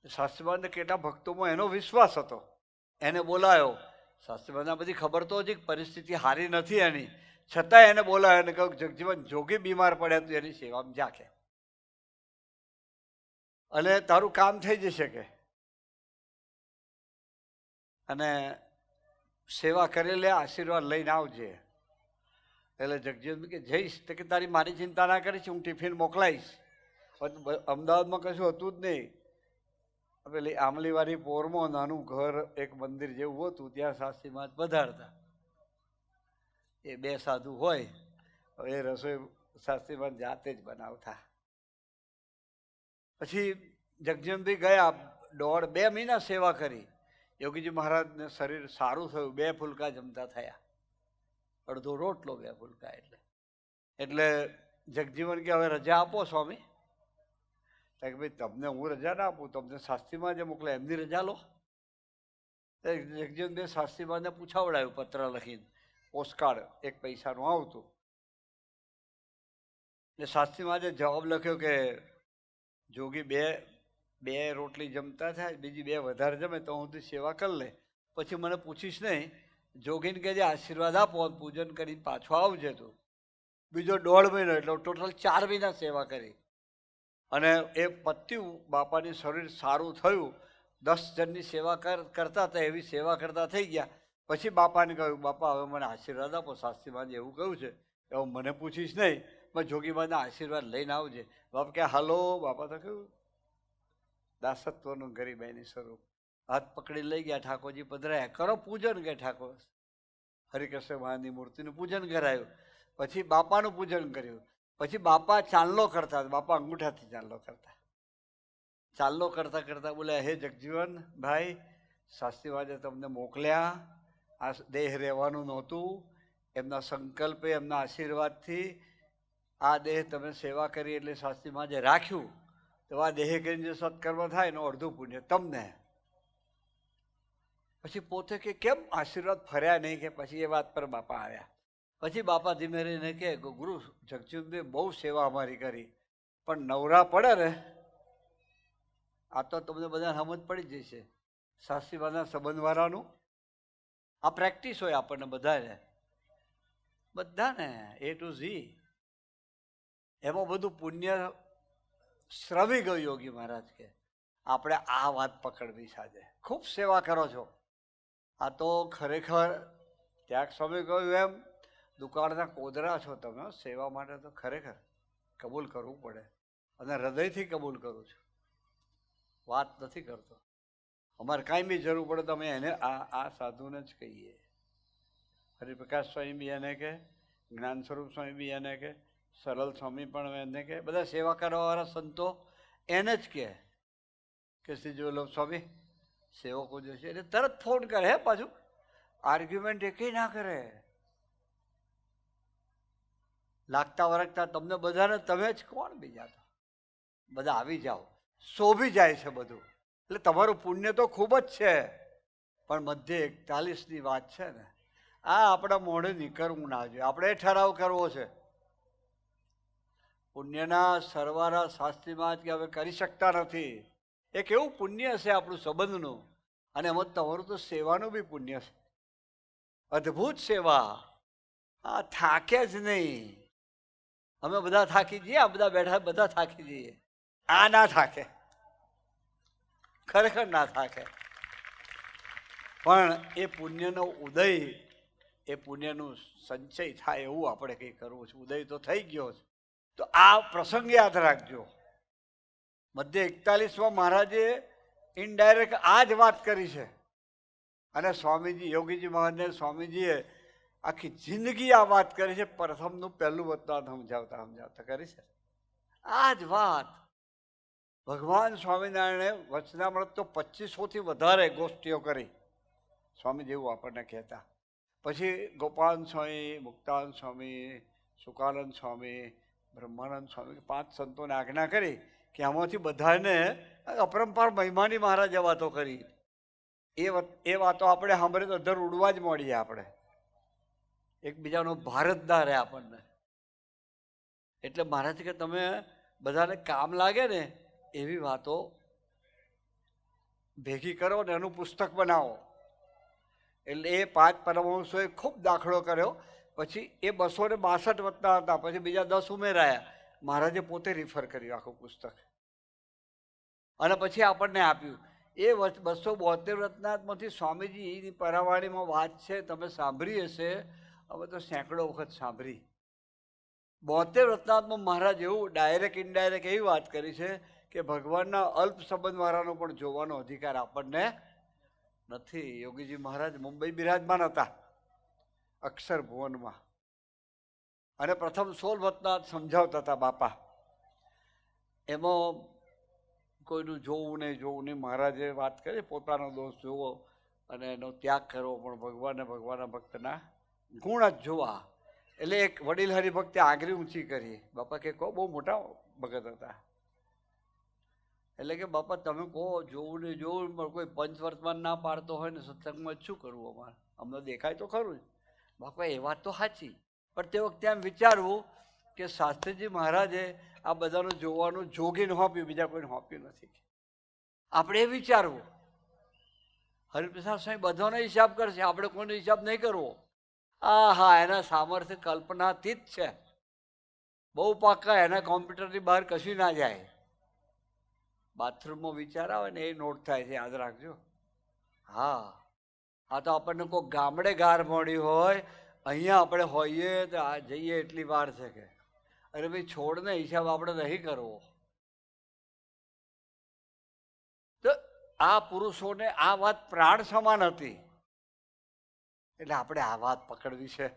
શાસ્ત્રીબાનને કેટલા ભક્તોમાં એનો વિશ્વાસ હતો. એને બોલાયો. શાસ્ત્રીબાનને બધી ખબર તો હતી કે પરિસ્થિતિ સારી નથી એની, છતાંય એને બોલાયો. એને કહ્યું જગજીવન જોગી બીમાર પડ્યા તું એની સેવામાં જા કે, અને તારું કામ થઈ જશે કે, અને સેવા કરી લે, આશીર્વાદ લઈને આવજે. એટલે જગજીવન કે જઈશ તો કે તારી મારી ચિંતા ના કરીશ, હું ટિફિન મોકલાઈશ. અમદાવાદમાં કશું હતું જ નહીં. પેલી આમલીવાળી પોરમાં નાનું ઘર, એક મંદિર જેવું હતું, ત્યાં શાસ્ત્રીમાં પધારતા. એ 2 સાધુ હોય, એ રસોઈ શાસ્ત્રીમાં જાતે જ બનાવતા. પછી જગજીવનભાઈ ગયા. 1.5-2 મહિના સેવા કરી. યોગીજી મહારાજને શરીર સારું થયું. 2 ફુલકા જમતા થયા. અડધો રોટલો 2 ફુલકા. એટલે જગજીવન કે હવે રજા આપો સ્વામી. કે ભાઈ તમને હું રજા ના આપું, તમને શાસ્ત્રીમાં જે મોકલે એમની રજા લો. જગજીવનભાઈ શાસ્ત્રીમાને પૂછાવડાયું પત્ર લખીને, પોસ્ટકાર્ડ 1 પૈસાનું આવતું. એટલે શાસ્ત્રીમાને જવાબ લખ્યો કે જોગી બે રોટલી જમતા થાય, બીજી 2 વધારે જમે તો હું સેવા કરી લે, પછી મને પૂછીશ નહીં. જોગીને કે જે આશીર્વાદ આપો, પૂજન કરીને પાછો આવજે તું. બીજો 1.5 મહિનો, એટલે ટોટલ 4 મહિના સેવા કરી. અને એ પત્યું. બાપાની શરીર સારું થયું. 10 જણની સેવા કરતા હતા એવી સેવા કરતા થઈ ગયા. પછી બાપાને કહ્યું બાપા હવે મને આશીર્વાદ આપો. શાસ્ત્રીમાને એવું કહ્યું છે એવું મને પૂછીશ નહીં, પણ જોગીબાના આશીર્વાદ લઈને આવજે. બાપા કે હાલો. બાપા તો કહ્યું દાસત્વનું ગરીબાઈની સ્વરૂપ. હાથ પકડી લઈ ગયા. ઠાકોરજી પધરાયા. કરો પૂજન કે ઠાકોર. હરિકૃષ્ણ મહારાજની મૂર્તિનું પૂજન કરાયું. પછી બાપાનું પૂજન કર્યું. પછી બાપા ચાંદલો કરતા. બાપા અંગૂઠાથી ચાંદલો કરતા. ચાંદલો કરતા કરતા બોલ્યા, હે જગજીવન ભાઈ, શાસ્ત્રીવાજે તમને મોકલ્યા, આ દેહ રહેવાનું નહોતું. એમના સંકલ્પે, એમના આશીર્વાદથી આ દેહ તમે સેવા કરી એટલે શાસ્ત્રીમાજે રાખ્યું. તો આ દેહ કરીને જે સત્કર્મ થાય એનું અડધું પુણ્ય તમને. પછી પોતે કે કેમ આશીર્વાદ ફર્યા નહીં કે. પછી એ વાત પર બાપા આવ્યા. પછી બાપા ધીમે રહીને કે ગુરુ જગજીવનભાઈ બહુ સેવા અમારી કરી, પણ નવરા પડે ને આ તો તમને બધા સમજ પડી જશે. સાસરીવાળાના સંબંધવાળાનું આ પ્રેક્ટિસ હોય આપણને બધાને એ ટુ ઝી. એમાં બધું પુણ્ય શ્રવી ગયું. યોગી મહારાજ કે આપણે આ વાત પકડવી સાથે. ખૂબ સેવા કરો છો. આ તો ખરેખર ત્યાગ સ્વામી કહ્યું એમ દુકાળના કોદરા છો તમે. સેવા માટે તો ખરેખર કબૂલ કરવું પડે, અને હૃદયથી કબૂલ કરું છું, વાત નથી કરતો. અમારે કાંઈ બી જરૂર પડે તો અમે એને આ સાધુને જ કહીએ. હરિપ્રકાશ સ્વામી બી એને કે, જ્ઞાન સ્વરૂપ સ્વામી બી એને કે, સરળ સ્વામી પણ એને કે, બધા સેવા કરવાવાળા સંતો એને જ કે શ્રી જોલભ સ્વામી સેવકો જે છે એટલે તરત ફોન કરે. હે પાછું આર્ગ્યુમેન્ટ એકેય ના કરે. લાગતા વરગતા તમને બધાને તમે જ કોણ, બીજા તો બધા આવી જાઓ, શોભી જાય છે બધું. એટલે તમારું પુણ્ય તો ખૂબ જ છે, પણ મધ્ય 41ની વાત છે ને, આ આપણા મોઢે નીકળવું ના જોઈએ. આપણે ઠરાવ કરવો છે પુણ્યના સરવાળા શાસ્ત્રીમાં કે હવે કરી શકતા નથી. એક એવું પુણ્ય છે આપણું સંબંધનું, અને એમાં તમારું તો સેવાનું બી પુણ્ય છે. અદ્ભુત સેવા. હા, થાકે જ નહીં. અમે બધા થાકી જઈએ, આ બધા બેઠા બધા થાકી જઈએ. આ ના થાકે, ખરેખર ના થાકે. પણ એ પુણ્યનો ઉદય, એ પુણ્યનું સંચય થાય એવું આપણે કંઈ કરવું છે. ઉદય તો થઈ ગયો છે, તો આ પ્રસંગ યાદ રાખજો. મધ્ય 41માં મહારાજે ઇનડાયરેક્ટ આ જ વાત કરી છે, અને સ્વામીજી યોગીજી મહારાજને સ્વામીજીએ આખી જિંદગી આ વાત કરી છે. પ્રથમનું પહેલું વતનાથ સમજાવતા કરી છે આ જ વાત. ભગવાન સ્વામિનારાયણે વચનામૃત તો 2500થી વધારે ગોષ્ઠીઓ કરી, સ્વામી જેવું આપણને કહેતા. પછી ગોપાલ સ્વામી, મુક્તાનંદ સ્વામી, સુકાનંદ સ્વામી, બ્રહ્માનંદ સ્વામી, 5 સંતોને આજ્ઞા કરી કે આમાંથી બધાને અપરંપાર મહિમાની મહારાજે વાતો કરી. એ વાતો આપણે સાંભળીએ તો દર ઉડવા જ મળીએ. આપણે એકબીજાનો ભારતદાર રહે આપણને. એટલે મહારાજ કે તમે બધાને કામ લાગે ને એવી વાતો ભેગી કરો ને એનું પુસ્તક બનાવો. એટલે એ 5 પરમહંસોએ ખૂબ દાખલો કર્યો. પછી એ 262 વતના હતા, પછી બીજા 10 ઉમેરાયા. મહારાજે પોતે રિફર કર્યું આખું પુસ્તક, અને પછી આપણને આપ્યું. એ 272 રત્નામાંથી સ્વામીજીની પરાવાણીમાં વાત છે, તમે સાંભળી હશે. હવે તો સેંકડો વખત સાંભળી. 72 રત્નાત્મક મહારાજ એવું ડાયરેક્ટ ઇનડાયરેક્ટ એવી વાત કરી છે કે ભગવાનના અલ્પ સંબંધવાળાનો પણ જોવાનો અધિકાર આપણને નથી. યોગીજી મહારાજ મુંબઈ બિરાજમાન હતા, અક્ષર ભુવનમાં, અને પ્રથમ 16 વતનાથ સમજાવતા હતા બાપા. એમાં કોઈનું જોવું નહીં. મહારાજે વાત કરી પોતાનો દોષ જોવો અને એનો ત્યાગ કરવો, પણ ભગવાનના ભક્તના ગુણ જ જોવા. એટલે એક વડીલ હરિભક્તે આંગળી ઊંચી કરી. બાપા કે કહો, બહુ મોટા ભગત હતા. એટલે કે બાપા તમે કહો જોવું નહીં જોવું, પણ કોઈ પંચવર્તમાન ના પાડતો હોય ને સત્સંગમાં શું કરવું અમારે? અમને દેખાય તો ખરું જ. બાપા એ વાત તો સાચી, પણ તે વખતે એમ વિચારવું કે શાસ્ત્રીજી મહારાજે આ બધાનું જોવાનું જોગીને હોપ્યું, બીજા કોઈને હોપ્યું નથી. આપણે એ વિચારવું. હરિપ્રસાદ સ્વામી બધાનો હિસાબ કરશે, આપણે કોઈનો હિસાબ નહીં કરવો. હા, એના સામર્થ્ય કલ્પનાતીત છે, બહુ પાકા. એના કોમ્પ્યુટરની બહાર કશું ના જાય. બાથરૂમમાં વિચાર આવે ને એ નોટ થાય છે, યાદ રાખજો. હા, આ તો આપણને કોઈ ગામડે ગાર મળી હોય, અહીંયા આપણે હોઈએ તો આ જઈએ એટલી વાર છે કે અરે ભાઈ છોડને હિસાબ આપણે નહીં કરવો. તો આ પુરુષોને આ વાત પ્રાણ સમાન હતી, એટલે આપણે આ વાત પકડવી છે.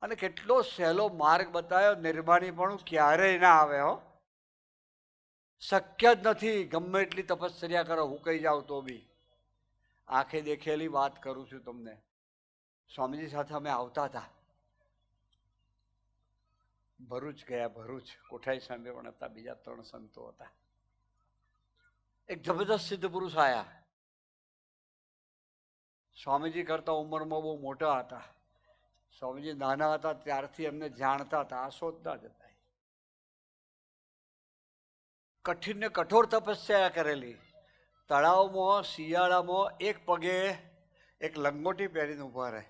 અને કેટલો સહેલો માર્ગ બતાવ્યો. નિર્માણીપણું ક્યારેય ના આવે. શક્ય જ નથી. ગમે એટલી તપશ્ચર્યા કરો, હું કહી જાઉં તો બી. આંખે દેખેલી વાત કરું છું તમને. સ્વામીજી સાથે અમે આવતા હતા, ભરૂચ ગયા. ભરૂચ કોઠાઈ સામે પણ હતા, બીજા 3 સંતો હતા. એક જબરદસ્ત સિદ્ધ પુરુષ આયા. સ્વામીજી કરતા ઉંમરમાં બહુ મોટા હતા. સ્વામીજી નાના હતા ત્યારથી એમને જાણતા હતા, આ શોધતા જ હતા. કઠિન ને કઠોર તપસ્યા કરેલી. તળાવમાં શિયાળામાં એક પગે એક લંગોટી પહેરીને ઊભા રહે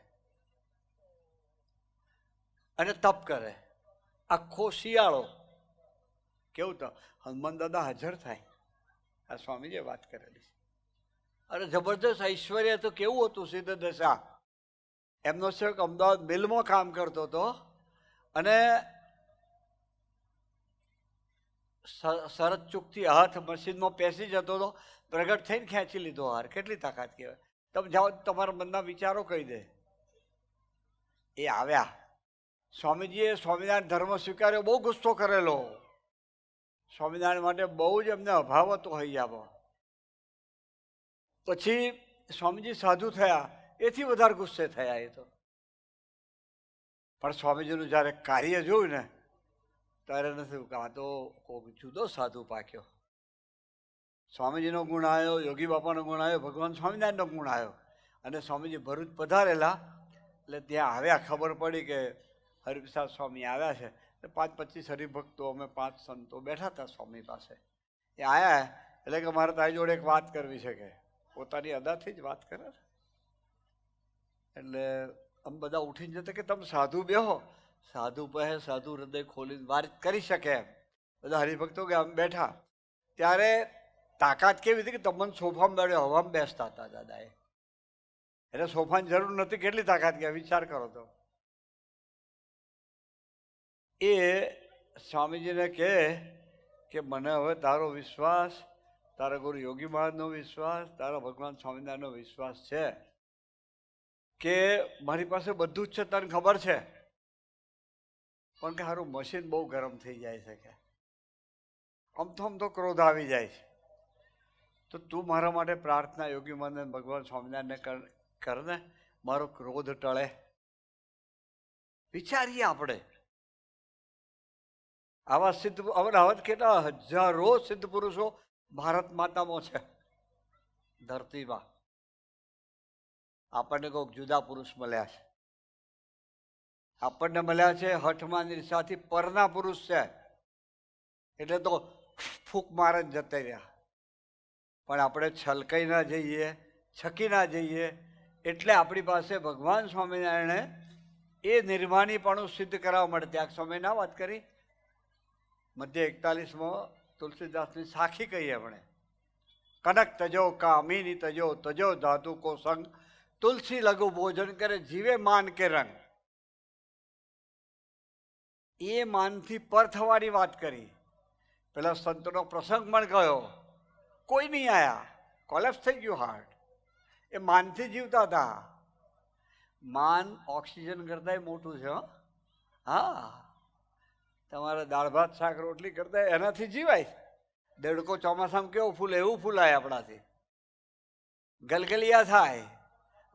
અને તપ કરે આખો શિયાળો. કેવું તો હનુમાન દાદા હાજર થાય. આ સ્વામીજીએ વાત કરેલી છે. અરે જબરદસ્ત ઐશ્વર્ય તો કેવું હતું. સિદ્ધ દશા એમનો સેવક અમદાવાદ મિલમાં કામ કરતો હતો અને શરત ચૂકથી હાથ મશીનમાં પેસી જતો હતો. પ્રગટ થઈને ખેંચી લીધો હાર. કેટલી તાકાત કહેવાય. તમે જાઓ તમારા મનના વિચારો કહી દે. એ આવ્યા. સ્વામીજીએ સ્વામિનારાયણ ધર્મ સ્વીકાર્યો. બહુ ગુસ્સો કરેલો. સ્વામિનારાયણ માટે બહુ જ એમને અભાવ હતો હૈયામાં. પછી સ્વામીજી સાધુ થયા. એથી વધારે ગુસ્સે થયા એ તો. પણ સ્વામીજીનું જ્યારે કાર્ય જોયું ને ત્યારે નથી કે આ તો કોઈ જુદો સાધુ પાક્યો. સ્વામીજીનો ગુણ આવ્યો, યોગી બાપાનો ગુણ આવ્યો, ભગવાન સ્વામિનારાયણનો ગુણ આવ્યો. અને સ્વામીજી ભરૂચ પધારેલા એટલે ત્યાં આવ્યા. ખબર પડી કે હરિપ્રસાદ સ્વામી આવ્યા છે. 5-25 હરિભક્તો અમે 5 સંતો બેઠા હતા સ્વામી પાસે. એ આવ્યા એટલે કે મારે તારી જોડે એક વાત કરવી છે. કે પોતાની અદાથી જ વાત કરે. એટલે આમ બધા ઉઠીને જતા કે તમે સાધુ બેહો. સાધુ પહે સાધુ હૃદય ખોલીને વાત કરી શકે એમ. બધા હરિભક્તો કે આમ બેઠા. ત્યારે તાકાત કેવી હતી કે તમને સોફામાં બેઠો હવામાં બેસતા હતા દાદાએ. એટલે સોફાની જરૂર નથી. કેટલી તાકાત કે વિચાર કરો તો. એ સ્વામીજીને કહે કે મને હવે તારો વિશ્વાસ, તારા ગુરુ યોગી મહારાજનો વિશ્વાસ, તારા ભગવાન સ્વામિનારાયણનો વિશ્વાસ છે કે મારી પાસે બધું જ છે. તને ખબર છે પણ કે સારું મશીન બહુ ગરમ થઈ જાય છે. કે આમ તો ક્રોધ આવી જાય છે. તો તું મારા માટે પ્રાર્થના યોગી મહારાજ ભગવાન સ્વામિનારાયણને કર ને, મારો ક્રોધ ટળે. વિચારીએ આપણે આવા સિદ્ધ આવા કેટલા હજારો સિદ્ધ પુરુષો ભારત માતામાં છે ધરતીમાં. આપણને કોઈક જુદા પુરુષ મળ્યા છે. આપણને મળ્યા છે હઠમાં નિર્સાથી પરના પુરુષ છે. એટલે તો ફૂંક મારે જ જતા રહ્યા. પણ આપણે છલકાઈ ના જઈએ, છકી ના જઈએ. એટલે આપણી પાસે ભગવાન સ્વામિનારાયણે એ નિર્માણીપણું સિદ્ધ કરાવવા માટે ત્યાગ સમય ના વાત કરી. મધ્ય 41માં તુલસીદાસની સાખી કહી એમણે. કનક તજો કામિની તજો તજો ધાતુ કો સંગ, તુલસી લઘુ ભોજન કરે જીવે માન કે રંગ. એ માનથી પર થવાની વાત કરી. પેલા સંતનો પ્રસંગ પણ કયો. કોઈ નહીં આયા, કોલેપ્સ થઈ ગયું હાર્ટ. એ માનથી જીવતા હતા. માન ઓક્સિજન કરતા મોટું છે. હા, તમારે દાળ ભાત શાક રોટલી કરતા એનાથી જીવાય. દેડકો ચોમાસામાં કેવું ફૂલે એવું ફૂલાય આપણાથી. ગલગલિયા થાય,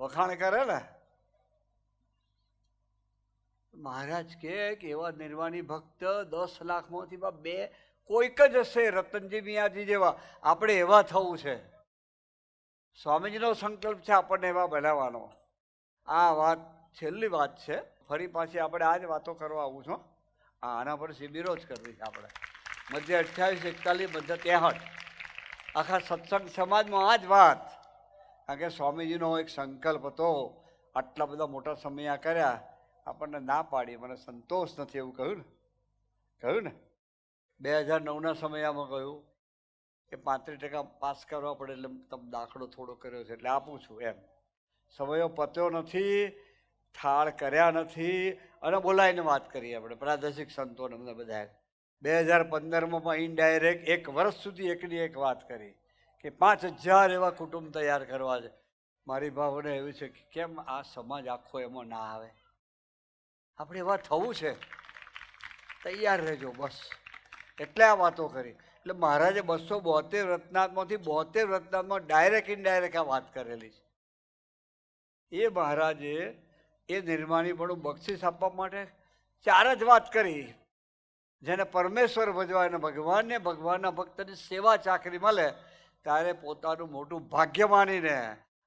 વખાણ કરે ને. મહારાજ કે એવા નિર્વાણી ભક્ત 10 લાખમાંથી 2 કોઈક જ હશે. રતનજી મિયાજી જેવા. આપણે એવા થવું છે. સ્વામીજીનો સંકલ્પ છે આપણને એવા બનાવવાનો. આ વાત છેલ્લી વાત છે. ફરી પાછી આપણે આ જ વાતો કરવા આવું છું. આના પર શિબિરો જ કરવી છે આપણે. મધ્ય 28, 41, મધ્ય 63 આખા સત્સંગ સમાજમાં આ જ વાત. કારણ કે સ્વામીજીનો એક સંકલ્પ હતો. આટલા બધા મોટા સમયા કર્યા, આપણને ના પાડી. મને સંતોષ નથી એવું કહ્યું ને 2009ના સમયમાં કહ્યું કે 35% પાસ કરવા પડે. એટલે તમે દાખલો થોડો કર્યો છે એટલે આપું છું એમ. સમયો પત્યો નથી, થાળ કર્યા નથી અને બોલાવીને વાત કરી આપણે પ્રાદેશિક સંતોને બધા. 2015માં ઇનડાયરેક્ટ 1 વર્ષ સુધી એકની એક વાત કરી કે 5000 એવા કુટુંબ તૈયાર કરવા છે. મારી ભાવને એવું છે કે કેમ આ સમાજ આખો એમાં ના આવે. આપણે એવા થવું છે. તૈયાર રહેજો બસ. એટલે આ વાતો કરી. એટલે મહારાજે 272 રત્નામાંથી 72 રત્નામાં ડાયરેક્ટ ઇનડાયરેક્ટ આ વાત કરેલી છે. એ મહારાજે એ નિર્માણીપણું બક્ષિસ આપવા માટે 4 જ વાત કરી. જેને પરમેશ્વર ભજવાય અને ભગવાનને ભગવાનના ભક્તની સેવા ચાકરી મળે ત્યારે પોતાનું મોટું ભાગ્ય માનીને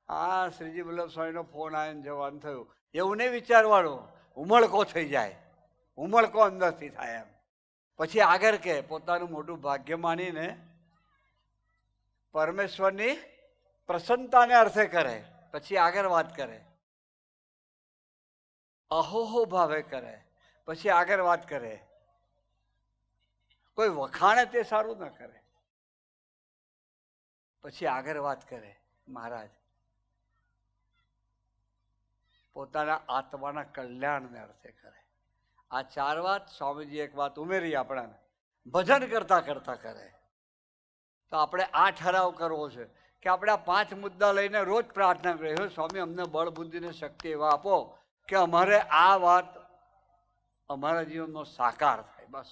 આ શ્રીજી વલ્લભ સ્વામીનો ફોન આવીને જવાનું થયું એવું નહીં વિચારવાનું. ઉમળકો થઈ જાય, ઉમળકો અંદરથી થાય એમ. પછી આગળ કે પોતાનું મોટું ભાગ્ય માનીને પરમેશ્વરની પ્રસન્નતાને અર્થે કરે. પછી આગળ વાત કરે, અહોહો ભાવે કરે. પછી આગળ વાત કરે, કોઈ વખાણે તે સારું ન કરે. પછી આગળ વાત કરે મહારાજ પોતાના આત્માના કલ્યાણને અર્થે કરે. આ 4 વાત સ્વામીજી એક વાત ઉમેરી આપણાને, ભજન કરતા કરતા કરે. તો આપણે આ ઠરાવ કરવો છે કે આપણે આ 5 મુદ્દા લઈને રોજ પ્રાર્થના કરીએ, હે સ્વામી અમને બળ બુદ્ધિને શક્તિ એવા આપો કે અમારે આ વાત અમારા જીવનનો સાકાર થાય. બસ.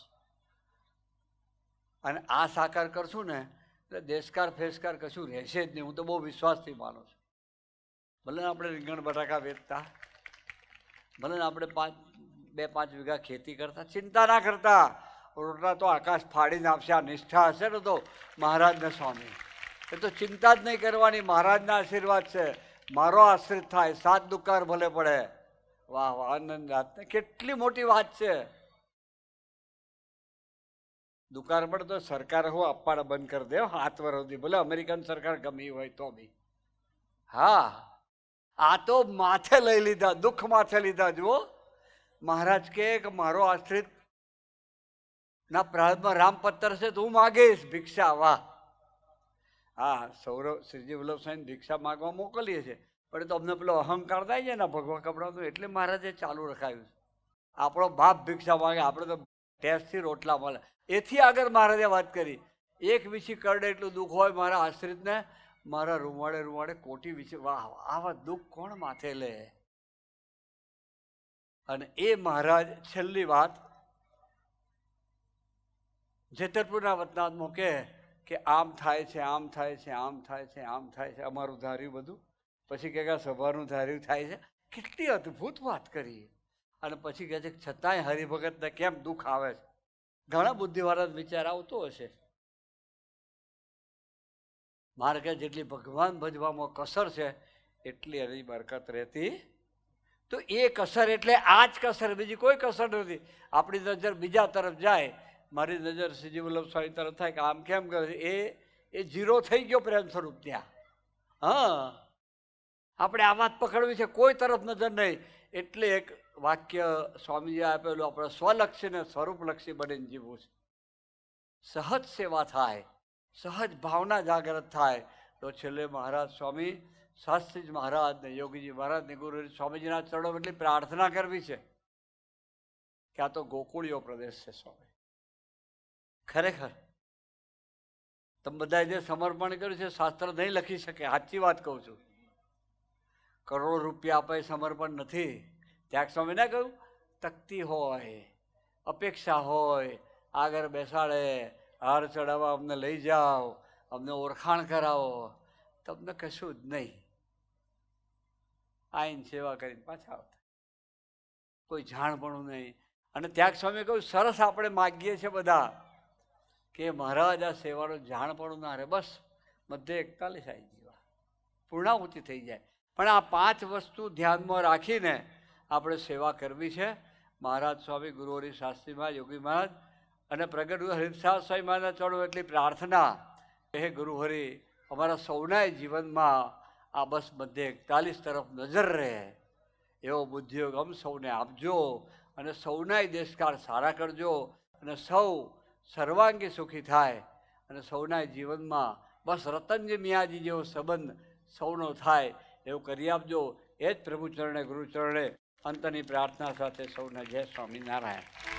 અને આ સાકાર કરશું ને એટલે દેશકાર ફેસકાર કશું રહેશે જ નહીં. હું તો બહુ વિશ્વાસથી માનું છું. ભલે આપણે રીંગણ બટાકા વેચતા, ભલે આપણે 2-5 વીઘા ખેતી કરતા, ચિંતા ના કરતા. રોટલા તો આકાશ ફાડીને આપશે. આ નિષ્ઠા હશે ને તો મહારાજને સ્વામી એ તો ચિંતા જ નહીં કરવાની. મહારાજના આશીર્વાદ છે. મારો આશ્રિત થાય 7 દુકાર ભલે પડે. વાહ વાહ, આનંદ. કેટલી મોટી વાત છે. દુકાળ પડે તો સરકાર હું આપવાના બંધ કરી દે 7 વર્ષ સુધી, ભલે અમેરિકન સરકાર ગમી હોય તો બી. હા, આ તો માથે લઈ લીધા, દુઃખ માથે લીધા. જુઓ મહારાજ કે મારો આશ્રિત ના પ્રારંભમાં રામપત્તર છે તો હું માગીશ ભિક્ષા. વાહ. હા, શ્રીજી વલ્લભ સાહેબ ભિક્ષા માગવા મોકલીએ છીએ, પણ તો અમને પેલો અહંકાર થાય છે ને ભગવા કપડાં, એટલે મહારાજે ચાલુ રખાયું. આપણો બાપ ભિક્ષા માગે, આપણે તો ટેસ્ટથી રોટલા મળે. એથી આગળ મહારાજે વાત કરી, 1 વીછી કરડે એટલું દુઃખ હોય મારા આશ્રિતને, મારા રૂવાડે રૂવાડે કોટી વીછી. વાહ, આવા દુઃખ કોણ માથે લે. અને એ મહારાજ છેલ્લી વાત જેતરપુરના વતનાથમાં કે આમ થાય છે, આમ થાય છે, આમ થાય છે, આમ થાય છે, અમારું ધાર્યું બધું. પછી કે સભાનું ધાર્યું થાય છે. કેટલી અદ્ભુત વાત કરી. અને પછી કહે છે છતાંય હરિભગતને કેમ દુઃખ આવે છે. ઘણા બુદ્ધિવાળા વિચાર આવતો હશે, મારે કે જેટલી ભગવાન ભજવામાં કસર છે એટલી એની બરકત રહેતી. તો એ કસર એટલે આ જ કસર, બીજી કોઈ કસર નથી. આપણી નજર બીજા તરફ જાય, મારી નજર શ્રીજી વલ્લભ સ્વામી તરફ થાય કે આમ કેમ કરે છે, એ ઝીરો થઈ ગયો પ્રેમ સ્વરૂપ ત્યાં. હા, આપણે આ વાત પકડવી છે, કોઈ તરફ નજર નહીં. એટલે એક વાક્ય સ્વામીજી આપેલું, આપણે સ્વલક્ષી ને સ્વરૂપલક્ષી બનીને જીવવું છે. સહજ સેવા થાય, સહજ ભાવના જાગૃત થાય તો છેલ્લે મહારાજ સ્વામી શાસ્ત્રીજી મહારાજ ને યોગીજી મહારાજ ને ગુરુ સ્વામીજીના ચરણો એટલી પ્રાર્થના કરવી છે કે આ તો ગોકુળીયો પ્રદેશ છે સ્વામી. ખરેખર તમે બધાએ જે સમર્પણ કર્યું છે શાસ્ત્ર નહીં લખી શકે. સાચી વાત કહું છું. કરોડો રૂપિયા આપે સમર્પણ નથી. ત્યાં સ્વામી ના કહ્યું, તકતી હોય, અપેક્ષા હોય, આગળ બેસાડે, હાર ચડાવવા અમને લઈ જાઓ, અમને ઓળખાણ કરાવો, તમને કશું જ નહીં. આઈને સેવા કરીને પાછા આવતા, કોઈ જાણપણું નહીં. અને ત્યાં સ્વામી કહ્યું સરસ આપણે માગીએ છીએ બધા કે મહારાજ આ સેવાનું જાણપણું ના રહે. બસ મધ્ય 41 આવી ગયા, પૂર્ણાહુતિ થઈ જાય. પણ આ 5 વસ્તુ ધ્યાનમાં રાખીને આપણે સેવા કરવી છે. મહારાજ સ્વામી ગુરુ હરિ શાસ્ત્રીમાં યોગી મહારાજ અને પ્રગટ ગુરુ હરિપ્રસાદ સ્વામી મહારાજના ચરણો એટલી પ્રાર્થના, હે ગુરુ હરિ અમારા સૌના જીવનમાં આ બસ મધ્ય 41 તરફ નજર રહે એવો બુદ્ધિયોગ અમ સૌને આપજો. અને સૌના દેશકાર સારા કરજો અને સૌ સર્વાંગી સુખી થાય અને સૌના જીવનમાં બસ રતનજી મિયાજી જેવો સંબંધ સૌનો થાય એવું કરી આપજો. એ જ પ્રભુ ચરણે ગુરુ ચરણે અંતની પ્રાર્થના સાથે સૌને જય સ્વામિનારાયણ.